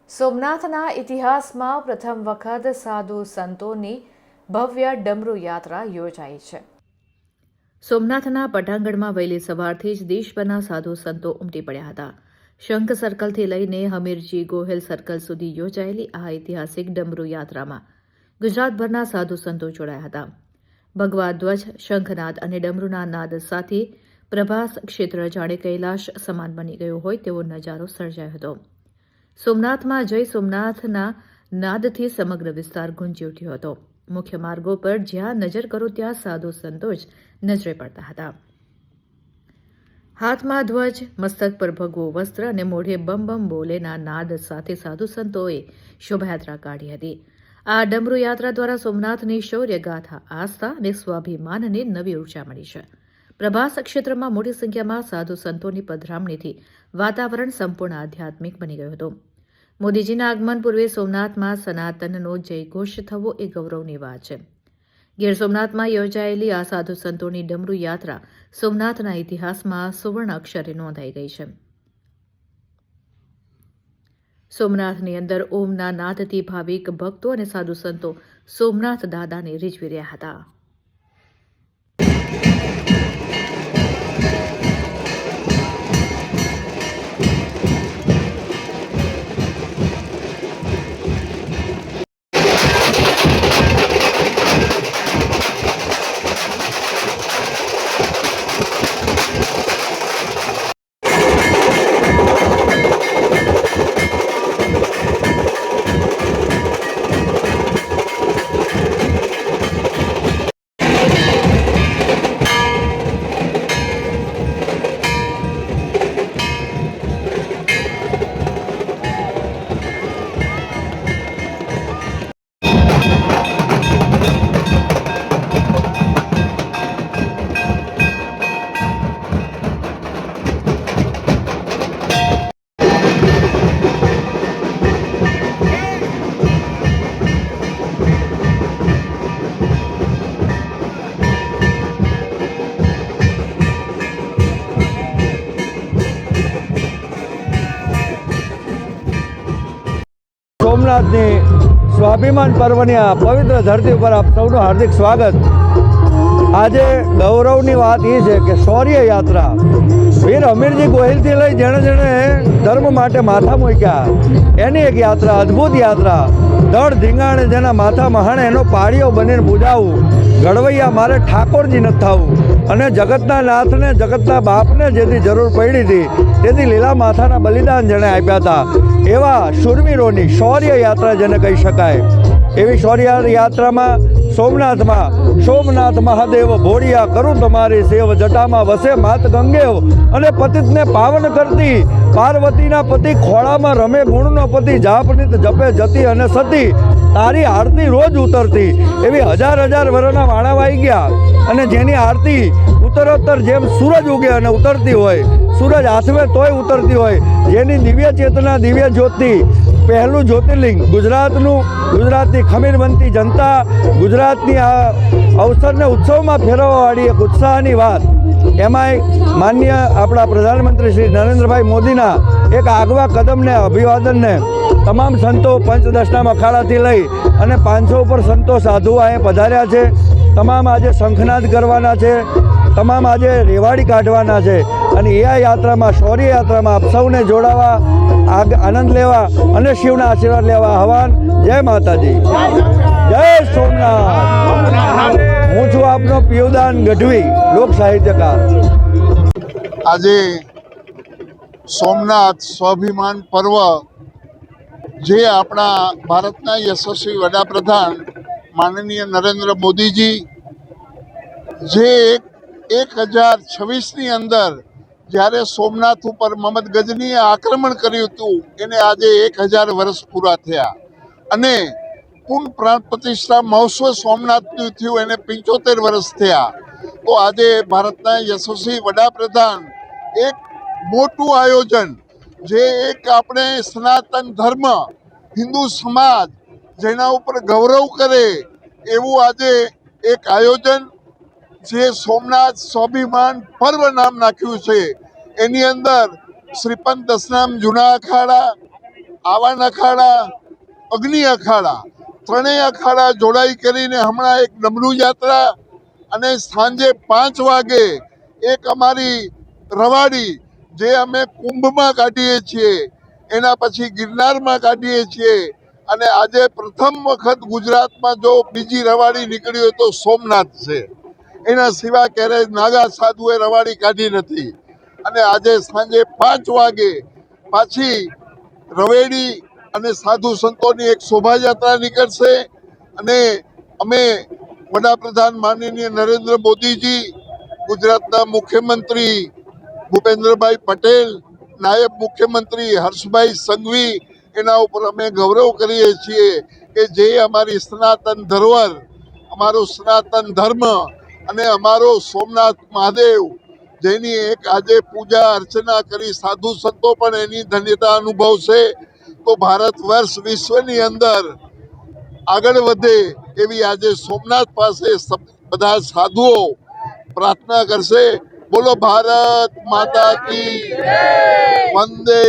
સોમનાથના ઇતિહાસમાં પ્રથમ વખત સાધુ સંતોની ભવ્ય ડમરૂ યાત્રા યોજાઈ છે। સોમનાથના પટાંગણમાં વહેલી સવારથી જ દેશભરના સાધુ સંતો ઉમટી પડ્યા હતા। શંખ સર્કલથી લઈને હમીરજી ગોહિલ સર્કલ સુધી યોજાયેલી આ ઐતિહાસિક ડમરૂ યાત્રામાં ગુજરાતભરના સાધુ સંતો જોડાયા હતા। ભગવા ધ્વજ, શંખનાદ અને ડમરૂના નાદ સાથે પ્રભાસ ક્ષેત્ર જાણે કૈલાશ સમાન બની ગયો હોય તેવો નજારો સર્જાયો હતો। સોમનાથમાં જય સોમનાથના નાદથી સમગ્ર વિસ્તાર ગુંજી ઉઠ્યો હતો। મુખ્ય માર્ગો પર જ્યાં નજર કરો ત્યાં સાધુ સંતો જ નજરે પડતા હતા। હાથમાં ધ્વજ, મસ્તક પર ભગવું વસ્ત્ર અને મોઢે બમ બમ બોલેના નાદ સાથે સાધુ સંતોએ શોભાયાત્રા કાઢી હતી। આ ડમરૂ યાત્રા દ્વારા સોમનાથની શૌર્ય ગાથા, આસ્થા અને સ્વાભિમાનને નવી ઉર્જા મળી છે। પ્રભાસ ક્ષેત્રમાં મોટી સંખ્યામાં સાધુ સંતોની પધરામણીથી વાતાવરણ સંપૂર્ણ આધ્યાત્મિક બની ગયું હતું। મોદીજીના આગમન પૂર્વે સોમનાથમાં સનાતનનો જયઘોષ થવો એ ગૌરવની વાત છે। ગીર સોમનાથમાં યોજાયેલી આ સાધુ સંતોની ડમરૂ યાત્રા સોમનાથના ઇતિહાસમાં સુવર્ણ અક્ષરે નોંધાઈ ગઈ છે। સોમનાથની અંદર ઓમના નાદથી ભાવિક ભક્તો અને સાધુ સંતો સોમનાથ દાદાને રીઝવી રહ્યા હતા। સોમનાથની સ્વાભિમાન પર્વની આ પવિત્ર ધરતી ઉપર આપ સૌનું હાર્દિક સ્વાગત। આજે ગૌરવની વાત એ છે કે શૌર્ય યાત્રા વીર હમીરજી ગોહિલથી લઈ જેણે જેણે ધર્મ માટે માથા મૂક્યા એની એક યાત્રા, અદ્ભુત યાત્રા। ધડ ધીંગાણે જેના માથા મહાણે એનો પાળીઓ બનીને પૂજાવું, ઘડવૈયા મારે ઠાકોરજી નથી થવું અને જગતના નાથને, જગતના બાપને જેથી જરૂર પડી હતી તેથી લીલા માથાના બલિદાન જેણે આપ્યા હતા એવા શૂરવીરોની શૌર્ય યાત્રા જેને કહી શકાય। એવી શૌર્ય યાત્રામાં સોમનાથમાં સોમનાથ મહાદેવ ભોળિયા કરું તમારી સેવ, જટામાં વસે માત ગંગેવ અને પતિતને પાવન કરતી, પાર્વતીના પતિ ખોળામાં રમે ગુણનો પતિ, જાપનિત જપે જતી અને સતી, તારી આરતી રોજ ઉતરતી। એવી હજાર હજાર વર્ષના વાણા વાઈ ગયા અને જેની આરતી ઉત્તરોત્તર જેમ સૂરજ ઉગે અને ઉતરતી હોય, સૂરજ હાથવે તોય ઉતરતી હોય, જેની દિવ્ય ચેતના, દિવ્ય જ્યોતિ, પહેલું જ્યોતિર્લિંગ ગુજરાતની ખમીરબંધી જનતા, ગુજરાતની આ અવસરને ઉત્સવમાં ફેરવવાવાળી એક ઉત્સાહની વાત। એમાંય માનનીય આપણા પ્રધાનમંત્રી શ્રી નરેન્દ્રભાઈ મોદીના એક આગવા કદમને, અભિવાદનને તમામ સંતો પંચદશના અખાડાથી લઈ અને 500 ઉપર સંતો સાધુઓ અહીં પધાર્યા છે। તમામ આજે શંખનાદ કરવાના છે, તમામ આજે રેવાડી કાઢવાના છે અને એ આ યાત્રામાં, શૌર્ય યાત્રામાં આપ સૌને જોડાવા, આનંદ લેવા અને શિવના આશીર્વાદ લેવા આહવાન। જય માતાજી, જય સોમનાથ। હું છું આપનો પિયુદાન ગઢવી, લોક સાહિત્યકાર। આજે સોમનાથ સ્વાભિમાન પર્વ જે આપણા ભારતના યશસ્વી વડાપ્રધાન માનનીય નરેન્દ્ર મોદીજી જે 1026ની અંદર જ્યારે સોમનાથ ઉપર મહમ્મદ ગજનીએ આક્રમણ કર્યું હતું એને આજે 1000 વર્ષ પૂરા થયા અને પૂર્ણ પ્રાણ પ્રતિષ્ઠા મહોત્સવ સોમનાથનું થયું એને 75 વર્ષ થયા। તો આજે ભારતના યશસ્વી વડાપ્રધાન એક મોટું આયોજન, જે એક આપણે સનાતન ધર્મ, હિન્દુ સમાજ જેના ઉપર ગૌરવ કરે એવું આજે એક આયોજન જે સોમનાથ સ્વાભિમાન પર્વ નામ નાખ્યું છે। એની અંદર શ્રીપંત દશનામ જૂના અખાડા, આવાન અખાડા, અગ્નિ અખાડા, ત્રણેય અખાડા જોડાઈ કરીને હમણાં એક ડમરૂ યાત્રા અને સાંજે 5 વાગે એક અમારી રવાડી જે અમે કુંભમાં કાઢીએ છીએ, એના પછી ગિરનારમાં કાઢીએ છીએ, અને આજે પ્રથમ વખત ગુજરાતમાં જો બીજી રવાડી નીકળી હોય તો સોમનાથ છે. એના સિવાય ક્યારેય નાગા સાધુએ રવાડી કાઢી નથી. અને આજે સાંજે 5 વાગે પાછી રવેડી અને સાધુ સંતોની એક શોભાયાત્રા નીકળશે. અને અમે વડાપ્રધાન માનનીય નરેન્દ્ર મોદીજી, ગુજરાતના મુખ્યમંત્રી ભૂપેન્દ્રભાઈ પટેલ, નાયબ મુખ્યમંત્રી હર્ષભાઈ સંઘવી, એના ઉપર અમે ગૌરવ કરીએ છીએ કે જે અમારી સનાતન ધરોહર, અમારો સનાતન ધર્મ અને અમારો સોમનાથ મહાદેવ, જેની એક આજે પૂજા અર્ચના કરી સાધુ સંતો પણ એની ધન્યતા અનુભવશે, તો ભારત વર્ષ વિશ્વની અંદર આગળ વધે એવી આજે સોમનાથ પાસે બધા સાધુઓ પ્રાર્થના કરશે. બોલો ભારત માતા કી વંદે.